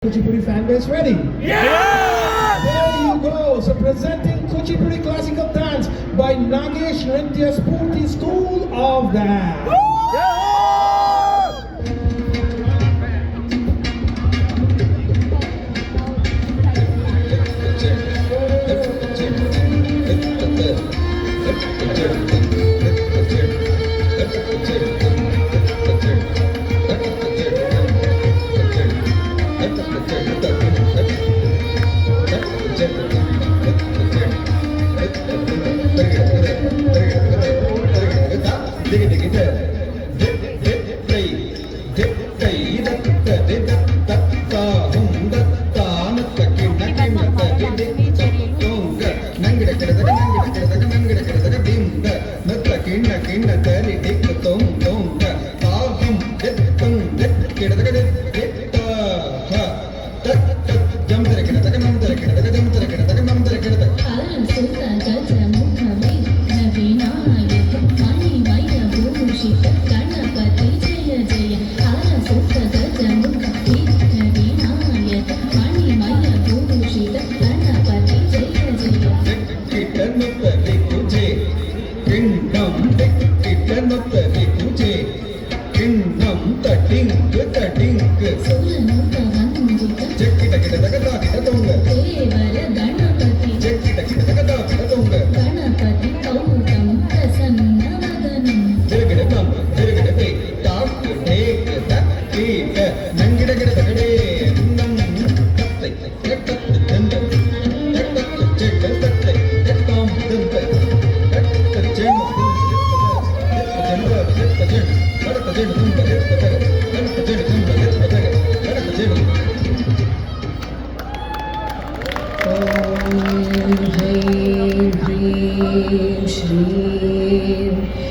Kuchipudi fan base ready? Yeah! There you go. So presenting Kuchipudi classical dance by Nagesh Nritya Spurti School of Dance.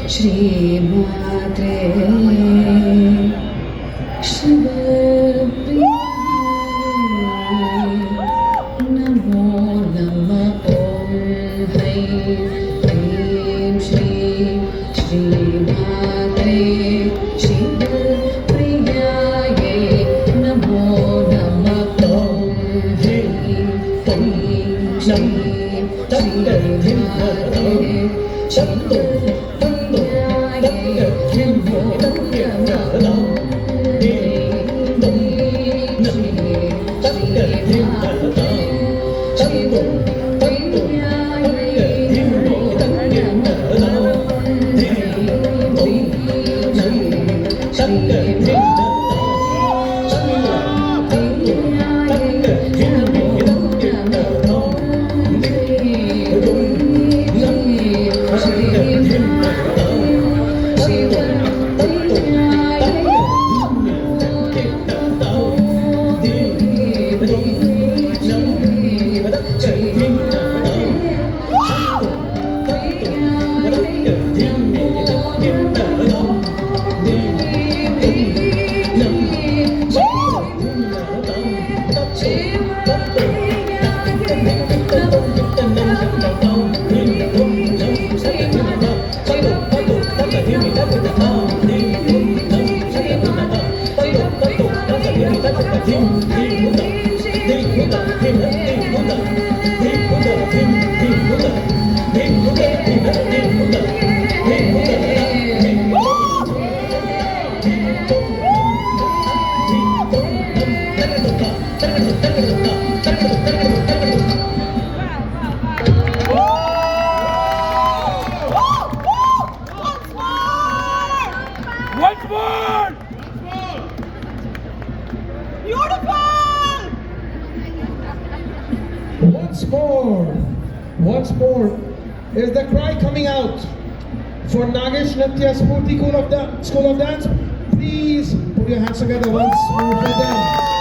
Shri Matre Shiva Namo Namah Om Hrim Shri Shri Matre Shiva Priyaye Namo Namah Om Hrim Shri Matre Shiva Once more! Once more is the cry coming out for Nagesh Nritya Spurti School of Dance. Please put your hands together once more for them.